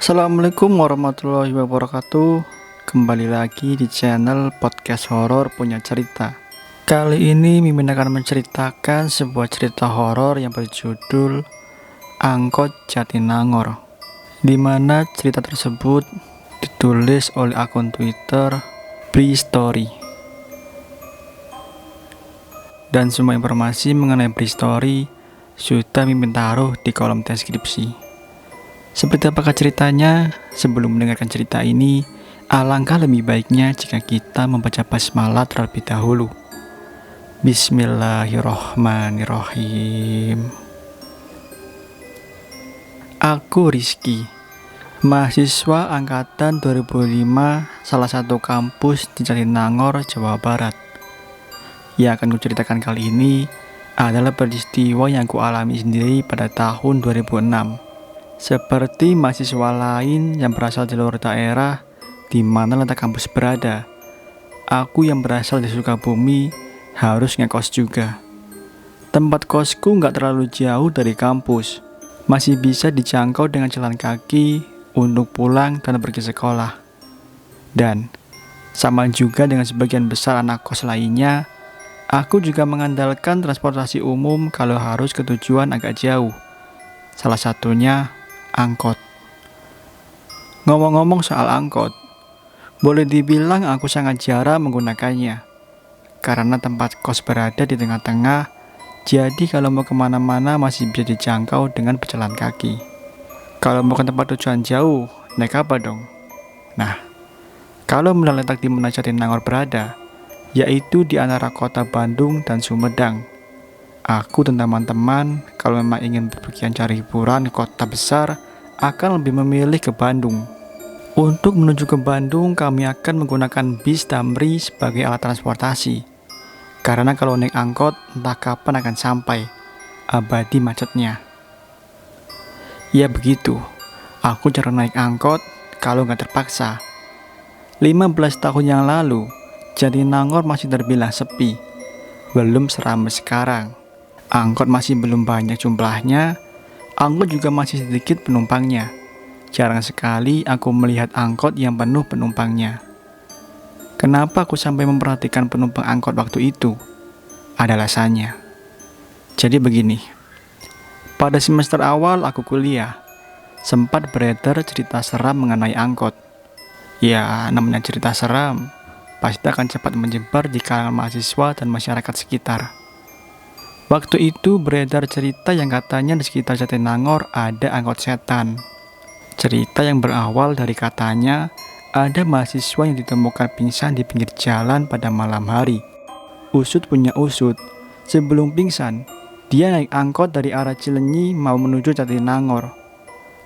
Assalamualaikum warahmatullahi wabarakatuh. Kembali lagi di channel podcast horor punya cerita. Kali ini Mimin akan menceritakan sebuah cerita horor yang berjudul Angkot Jatinangor, di mana cerita tersebut ditulis oleh akun Twitter Bristory. Dan semua informasi mengenai Bristory sudah Mimin taruh di kolom deskripsi. Seperti apakah ceritanya? Sebelum mendengarkan cerita ini, alangkah lebih baiknya jika kita membaca basmalah terlebih dahulu. Bismillahirrohmanirrohim. Aku Rizky, mahasiswa angkatan 2005 salah satu kampus di Jatinangor, Jawa Barat. Yang akan kuceritakan kali ini adalah peristiwa yang kualami sendiri pada tahun 2006. Seperti mahasiswa lain yang berasal dari luar daerah di mana letak kampus berada, aku yang berasal dari Sukabumi harus ngekos juga. Tempat kosku nggak terlalu jauh dari kampus, masih bisa dijangkau dengan jalan kaki untuk pulang dan pergi sekolah. Dan sama juga dengan sebagian besar anak kos lainnya, aku juga mengandalkan transportasi umum kalau harus ke tujuan agak jauh. Salah satunya angkot. Ngomong-ngomong soal angkot, boleh dibilang aku sangat jarang menggunakannya karena tempat kos berada di tengah-tengah, jadi kalau mau kemana-mana masih bisa dijangkau dengan berjalan kaki. Kalau mau ke tempat tujuan jauh, naik apa dong? Nah, kalau melihat letak di mana Jatinangor berada, yaitu di antara kota Bandung dan Sumedang, aku dan teman-teman kalau memang ingin berpergian cari hiburan ke kota besar akan lebih memilih ke Bandung. Untuk menuju ke Bandung kami akan menggunakan bis Damri sebagai alat transportasi. Karena kalau naik angkot entah kapan akan sampai, abadi macetnya. Ya begitu, aku jarang naik angkot kalau nggak terpaksa. 15 tahun yang lalu, Jatinangor masih terbilang sepi, belum seramai sekarang. Angkot masih belum banyak jumlahnya, angkot juga masih sedikit penumpangnya. Jarang sekali aku melihat angkot yang penuh penumpangnya. Kenapa aku sampai memperhatikan penumpang angkot waktu itu? Ada alasannya. Jadi begini, pada semester awal aku kuliah, sempat beredar cerita seram mengenai angkot. Ya, namanya cerita seram, pasti akan cepat menyebar di kalangan mahasiswa dan masyarakat sekitar. Waktu itu beredar cerita yang katanya di sekitar Jatinangor ada angkot setan. Cerita yang berawal dari katanya ada mahasiswa yang ditemukan pingsan di pinggir jalan pada malam hari. Usut punya usut, sebelum pingsan, dia naik angkot dari arah Cilenyi mau menuju Jatinangor.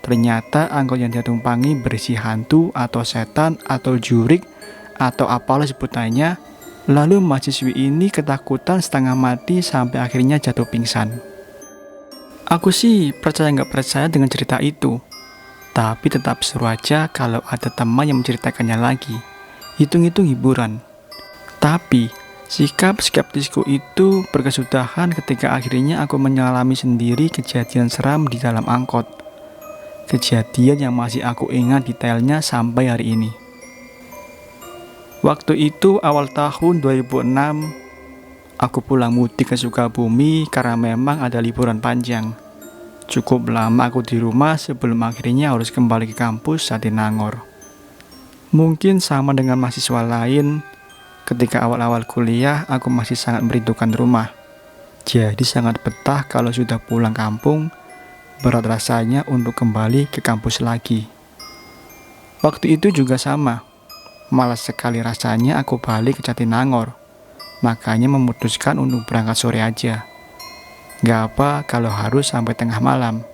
Ternyata angkot yang dia tumpangi berisi hantu atau setan atau jurik atau apalah sebutannya. Lalu mahasiswi ini ketakutan setengah mati sampai akhirnya jatuh pingsan. Aku sih percaya nggak percaya dengan cerita itu, tapi tetap seru aja kalau ada teman yang menceritakannya lagi. Hitung-hitung hiburan. Tapi sikap skeptisku itu berkesudahan ketika akhirnya aku mengalami sendiri kejadian seram di dalam angkot. Kejadian yang masih aku ingat detailnya sampai hari ini. Waktu itu awal tahun 2006, aku pulang mudik ke Sukabumi karena memang ada liburan panjang. Cukup lama aku di rumah sebelum akhirnya harus kembali ke kampus Jatinangor. Mungkin sama dengan mahasiswa lain, ketika awal-awal kuliah aku masih sangat merindukan rumah. Jadi sangat betah kalau sudah pulang kampung, berat rasanya untuk kembali ke kampus lagi. Waktu itu juga sama. Malas sekali rasanya aku balik ke Jatinangor. Makanya memutuskan untuk berangkat sore aja. Gak apa kalau harus sampai tengah malam.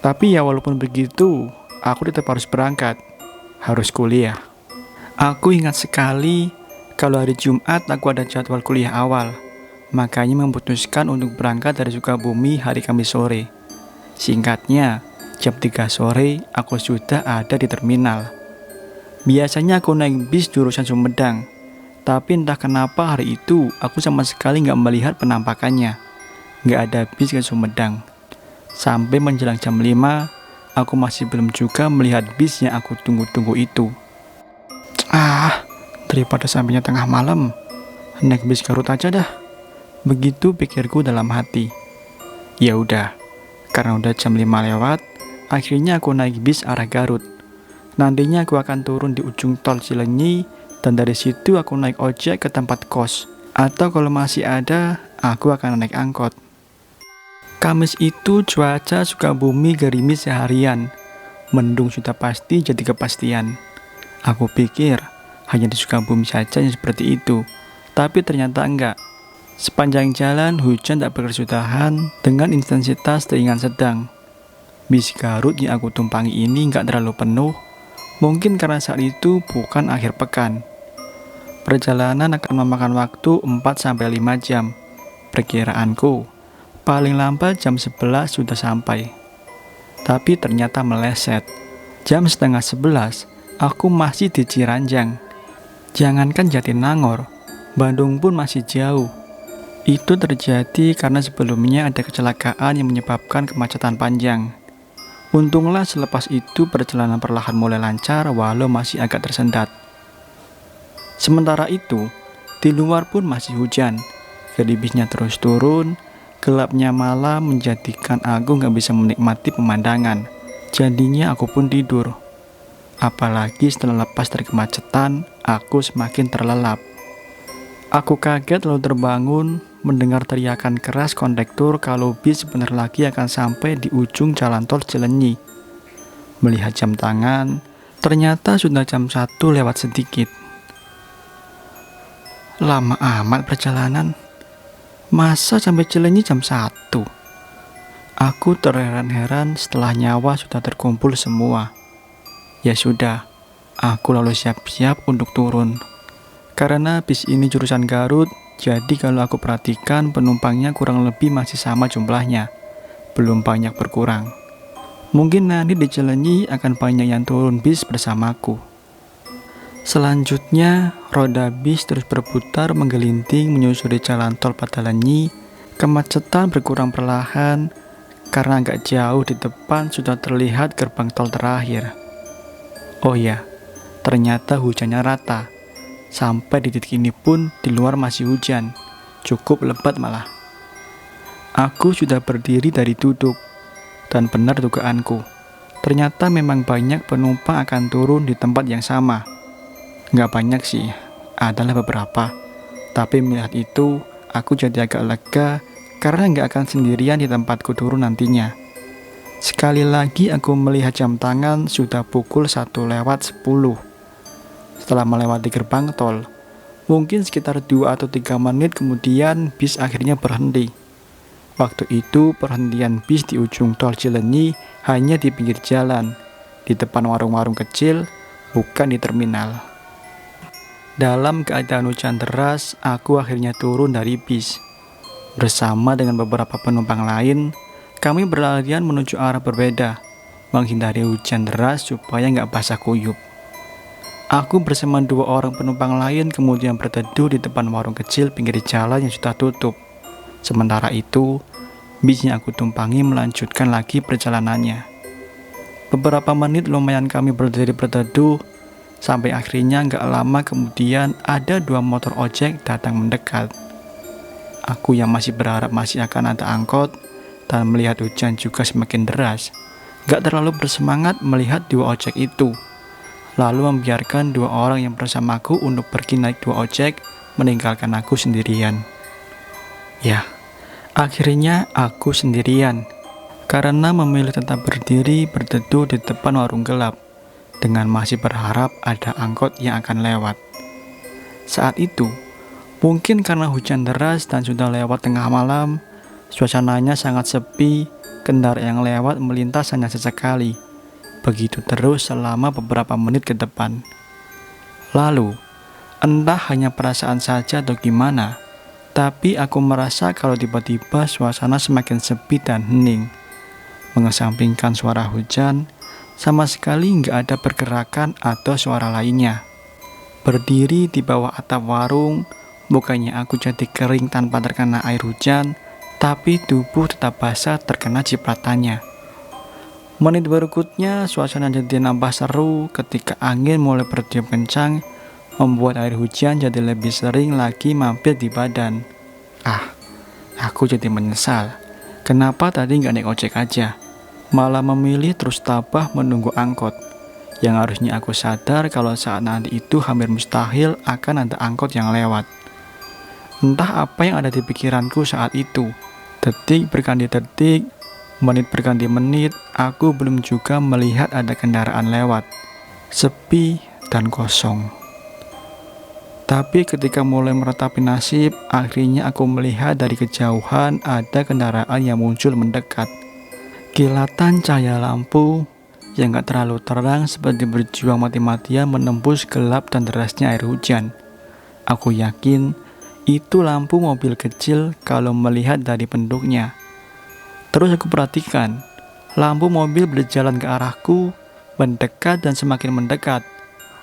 Tapi ya walaupun begitu, aku tetap harus berangkat. Harus kuliah. Aku ingat sekali kalau hari Jumat aku ada jadwal kuliah awal. Makanya memutuskan untuk berangkat dari Sukabumi hari Kamis sore. Singkatnya, jam 3 sore aku sudah ada di terminal. Biasanya aku naik bis jurusan Sumedang, tapi entah kenapa hari itu aku sama sekali nggak melihat penampakannya. Nggak ada bis ke Sumedang. Sampai menjelang jam 5, aku masih belum juga melihat bis yang aku tunggu-tunggu itu. Daripada sampainya tengah malam, naik bis Garut aja dah. Begitu pikirku dalam hati. Ya udah, karena udah jam 5 lewat, akhirnya aku naik bis arah Garut. Nantinya aku akan turun di ujung tol Cilenyi, dan dari situ aku naik ojek ke tempat kos. Atau kalau masih ada, aku akan naik angkot. Kamis itu cuaca Sukabumi gerimis seharian. Mendung sudah pasti jadi kepastian. Aku pikir hanya di Sukabumi saja yang seperti itu, tapi ternyata enggak. Sepanjang jalan hujan tak berkesudahan dengan intensitas ringan sedang. Bis Garut yang aku tumpangi ini enggak terlalu penuh, mungkin karena saat itu bukan akhir pekan. Perjalanan akan memakan waktu 4-5 jam. Perkiraanku, paling lambat jam 11 sudah sampai. Tapi ternyata meleset. Jam setengah 11, aku masih di Ciranjang. Jangankan Jatinangor, Bandung pun masih jauh. Itu terjadi karena sebelumnya ada kecelakaan yang menyebabkan kemacetan panjang. Untunglah selepas itu perjalanan perlahan mulai lancar walau masih agak tersendat. Sementara itu, di luar pun masih hujan. Gerimisnya terus turun, gelapnya malam menjadikan aku gak bisa menikmati pemandangan. Jadinya aku pun tidur. Apalagi setelah lepas dari kemacetan, aku semakin terlelap. Aku kaget lalu terbangun mendengar teriakan keras kondektur kalau bis sebentar lagi akan sampai di ujung jalan tol Cilenyi. Melihat jam tangan, ternyata sudah jam 1 lewat sedikit. Lama amat perjalanan. Masa sampai Cilenyi jam 1? Aku terheran-heran setelah nyawa sudah terkumpul semua. Ya sudah, aku lalu siap-siap untuk turun. Karena bis ini jurusan Garut, jadi kalau aku perhatikan penumpangnya kurang lebih masih sama jumlahnya. Belum banyak berkurang. Mungkin nanti di Cilenyi akan banyak yang turun bis bersamaku. Selanjutnya, roda bis terus berputar menggelinting menyusuri jalan tol Padalarang. Kemacetan berkurang perlahan karena agak jauh di depan sudah terlihat gerbang tol terakhir. Oh ya, ternyata hujannya rata. Sampai di titik ini pun di luar masih hujan, cukup lebat malah. Aku sudah berdiri dari duduk, dan benar dugaanku. Ternyata memang banyak penumpang akan turun di tempat yang sama. Nggak banyak sih, adalah beberapa. Tapi melihat itu, aku jadi agak lega karena nggak akan sendirian di tempatku turun nantinya. Sekali lagi aku melihat jam tangan sudah pukul 1:10. Setelah melewati gerbang tol, mungkin sekitar 2 atau 3 menit kemudian bis akhirnya berhenti. Waktu itu perhentian bis di ujung tol Cilenyi hanya di pinggir jalan, di depan warung-warung kecil, bukan di terminal. Dalam keadaan hujan deras, aku akhirnya turun dari bis. Bersama dengan beberapa penumpang lain, kami berlarian menuju arah berbeda, menghindari hujan deras supaya nggak basah kuyup. Aku bersama 2 orang penumpang lain kemudian berteduh di depan warung kecil pinggir jalan yang sudah tutup. Sementara itu, bis yang aku tumpangi melanjutkan lagi perjalanannya. Beberapa menit lumayan kami berdiri berteduh, sampai akhirnya nggak lama kemudian ada 2 motor ojek datang mendekat. Aku yang masih berharap masih akan ada angkot dan melihat hujan juga semakin deras, nggak terlalu bersemangat melihat 2 ojek itu. Lalu membiarkan 2 orang yang bersamaku untuk pergi naik 2 ojek, meninggalkan aku sendirian. Ya, akhirnya aku sendirian karena memilih tetap berdiri berteduh di depan warung gelap dengan masih berharap ada angkot yang akan lewat. Saat itu, mungkin karena hujan deras dan sudah lewat tengah malam, suasananya sangat sepi, kendaraan yang lewat melintas hanya sesekali. Begitu terus selama beberapa menit ke depan. Lalu, entah hanya perasaan saja atau gimana, tapi aku merasa kalau tiba-tiba suasana semakin sepi dan hening. Mengesampingkan suara hujan, sama sekali nggak ada pergerakan atau suara lainnya. Berdiri di bawah atap warung, bukannya aku jadi kering tanpa terkena air hujan, tapi tubuh tetap basah terkena cipratannya. Menit berikutnya suasana jadi nambah seru ketika angin mulai bertiup kencang, membuat air hujan jadi lebih sering lagi mampir di badan. Aku jadi menyesal. Kenapa tadi nggak naik ojek aja? Malah memilih terus tabah menunggu angkot. Yang harusnya aku sadar kalau saat nanti itu hampir mustahil akan ada angkot yang lewat. Entah apa yang ada di pikiranku saat itu. Detik berganti detik, menit berganti menit, aku belum juga melihat ada kendaraan lewat. Sepi dan kosong. Tapi ketika mulai meratapi nasib, akhirnya aku melihat dari kejauhan ada kendaraan yang muncul mendekat. Kilatan cahaya lampu yang gak terlalu terang seperti berjuang mati-matian menembus gelap dan derasnya air hujan. Aku yakin itu lampu mobil kecil kalau melihat dari bentuknya. Terus aku perhatikan, lampu mobil berjalan ke arahku, mendekat dan semakin mendekat.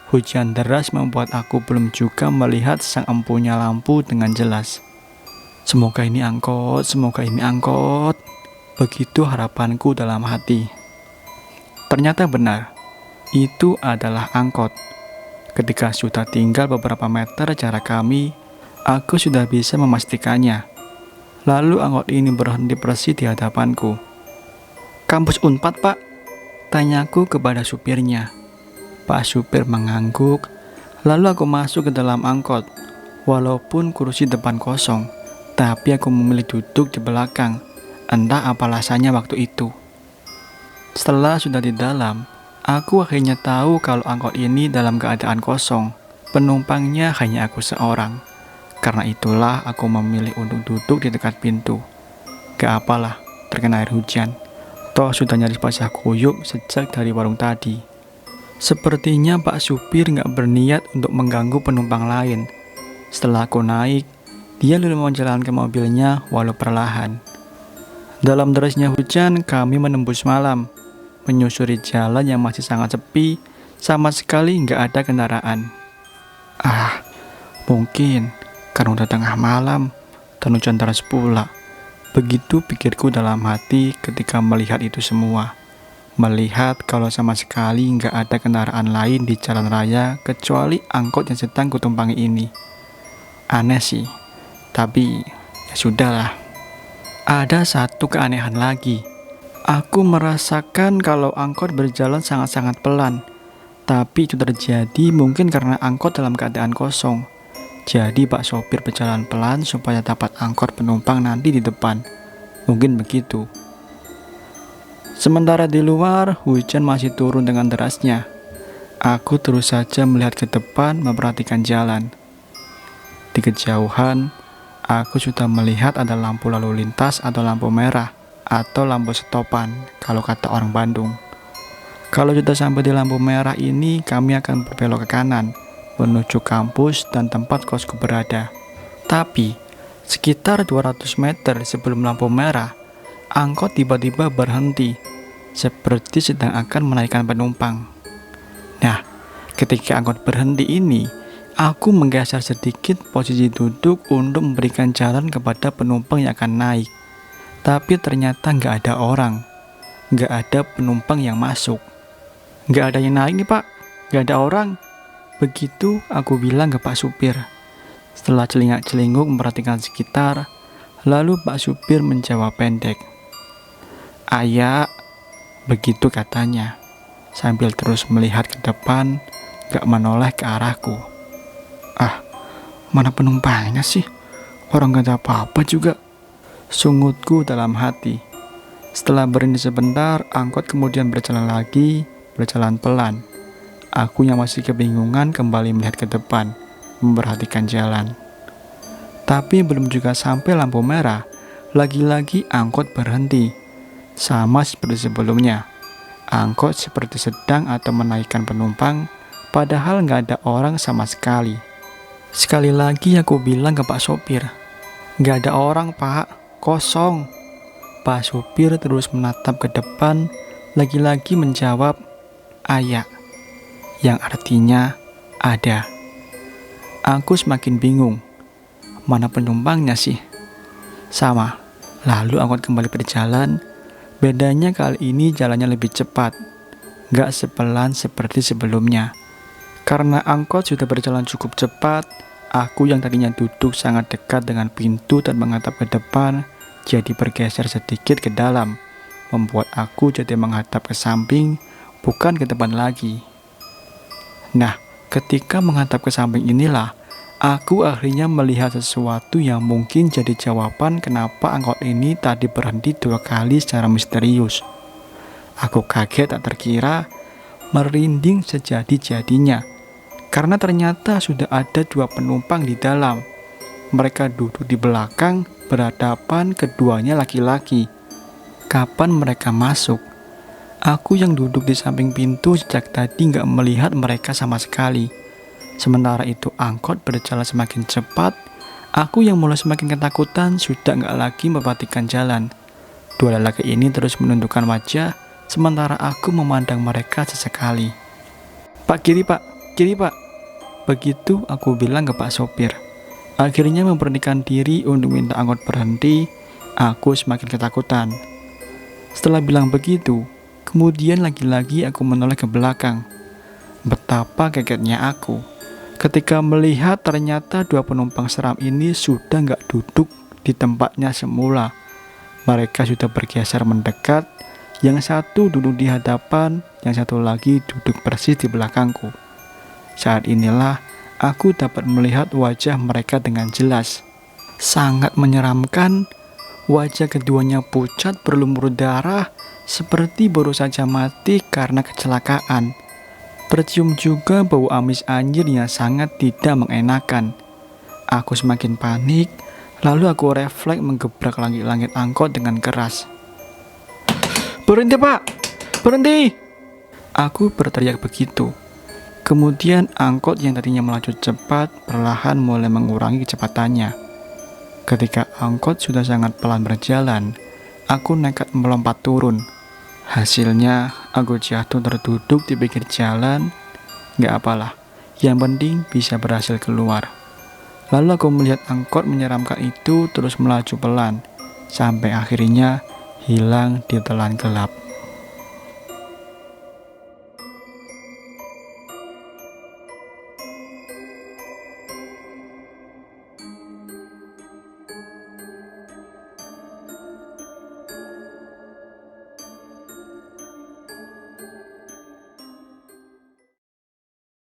Hujan deras membuat aku belum juga melihat sang empunya lampu dengan jelas. Semoga ini angkot, semoga ini angkot. Begitu harapanku dalam hati. Ternyata benar, itu adalah angkot. Ketika sudah tinggal beberapa meter jarak kami, aku sudah bisa memastikannya. Lalu angkot ini berhenti persis di hadapanku. "Kampus Unpad, Pak?" tanyaku kepada supirnya. Pak supir mengangguk, lalu aku masuk ke dalam angkot. Walaupun kursi depan kosong, tapi aku memilih duduk di belakang. Entah apa alasannya waktu itu. Setelah sudah di dalam, aku akhirnya tahu kalau angkot ini dalam keadaan kosong. Penumpangnya hanya aku seorang. Karena itulah aku memilih untuk duduk di dekat pintu. Gak apalah, terkena air hujan. Toh sudah nyaris basah kuyup sejak dari warung tadi. Sepertinya Pak supir gak berniat untuk mengganggu penumpang lain. Setelah aku naik, dia lalu menjalankan mobilnya walau perlahan. Dalam derasnya hujan, kami menembus malam, menyusuri jalan yang masih sangat sepi, sama sekali gak ada kendaraan. Mungkin karena udah tengah malam dan hujan deras pula. Begitu pikirku dalam hati ketika melihat itu semua. Melihat kalau sama sekali nggak ada kendaraan lain di jalan raya kecuali angkot yang sedang kutumpangi ini. Aneh sih, tapi ya sudahlah. Ada satu keanehan lagi. Aku merasakan kalau angkot berjalan sangat-sangat pelan. Tapi itu terjadi mungkin karena angkot dalam keadaan kosong. Jadi Pak sopir berjalan pelan supaya dapat angkot penumpang nanti di depan. Mungkin begitu. Sementara di luar, hujan masih turun dengan derasnya. Aku terus saja melihat ke depan memperhatikan jalan. Di kejauhan, aku sudah melihat ada lampu lalu lintas atau lampu merah, atau lampu stopan, kalau kata orang Bandung. Kalau sudah sampai di lampu merah ini, kami akan berbelok ke kanan, menuju kampus dan tempat kosku berada. Tapi, sekitar 200 meter sebelum lampu merah, angkot tiba-tiba berhenti, seperti sedang akan menaikkan penumpang. Nah, ketika angkot berhenti ini, aku menggeser sedikit posisi duduk untuk memberikan jalan kepada penumpang yang akan naik. Tapi ternyata nggak ada orang, nggak ada penumpang yang masuk. "Nggak ada yang naik nih Pak, nggak ada orang." Begitu aku bilang ke Pak supir. Setelah celingak-celinguk memperhatikan sekitar, lalu Pak supir menjawab pendek, "Ayak," begitu katanya, sambil terus melihat ke depan, gak menoleh ke arahku. Mana penumpangnya sih? Orang gak ada apa-apa juga, sungutku dalam hati. Setelah berhenti sebentar, angkot kemudian berjalan lagi, berjalan pelan. Aku yang masih kebingungan kembali melihat ke depan, memperhatikan jalan. Tapi belum juga sampai lampu merah, lagi-lagi angkot berhenti. Sama seperti sebelumnya, angkot seperti sedang atau menaikkan penumpang, padahal nggak ada orang sama sekali. Sekali lagi aku bilang ke Pak sopir, "Nggak ada orang Pak, kosong." Pak sopir terus menatap ke depan, lagi-lagi menjawab, "Ayak," yang artinya ada. Aku semakin bingung, mana penumpangnya sih? Sama, lalu angkot kembali berjalan. Bedanya kali ini jalannya lebih cepat, gak sepelan seperti sebelumnya. Karena angkot sudah berjalan cukup cepat, aku yang tadinya duduk sangat dekat dengan pintu dan menghadap ke depan, jadi bergeser sedikit ke dalam, membuat aku jadi menghadap ke samping, bukan ke depan lagi. Nah, ketika menghadap ke samping inilah, aku akhirnya melihat sesuatu yang mungkin jadi jawaban kenapa angkot ini tadi berhenti 2 kali secara misterius. Aku kaget tak terkira, merinding sejadi-jadinya. Karena ternyata sudah ada 2 penumpang di dalam. Mereka duduk di belakang, berhadapan, keduanya laki-laki. Kapan mereka masuk? Aku yang duduk di samping pintu sejak tadi gak melihat mereka sama sekali. Sementara itu angkot berjalan semakin cepat, aku yang mulai semakin ketakutan sudah gak lagi memperhatikan jalan. 2 lelaki ini terus menundukkan wajah, sementara aku memandang mereka sesekali. "Pak, kiri pak, kiri pak." Begitu aku bilang ke Pak sopir. Akhirnya memberanikan diri untuk minta angkot berhenti, aku semakin ketakutan. Setelah bilang begitu, kemudian lagi-lagi aku menoleh ke belakang. Betapa kagetnya aku ketika melihat ternyata 2 penumpang seram ini sudah gak duduk di tempatnya semula. Mereka sudah bergeser mendekat, yang satu duduk di hadapan, yang satu lagi duduk persis di belakangku. Saat inilah aku dapat melihat wajah mereka dengan jelas. Sangat menyeramkan, wajah keduanya pucat berlumur darah, seperti baru saja mati karena kecelakaan. Tercium juga bau amis anjir yang sangat tidak mengenakan. Aku semakin panik, lalu aku refleks menggebrak langit-langit angkot dengan keras. "Berhenti pak, berhenti!" Aku berteriak begitu. Kemudian angkot yang tadinya melaju cepat perlahan mulai mengurangi kecepatannya. Ketika angkot sudah sangat pelan berjalan, aku nekat melompat turun. Hasilnya aku jatuh terduduk di pinggir jalan. Gak apalah, yang penting bisa berhasil keluar. Lalu aku melihat angkot menyeramkan itu terus melaju pelan, sampai akhirnya hilang di telan gelap.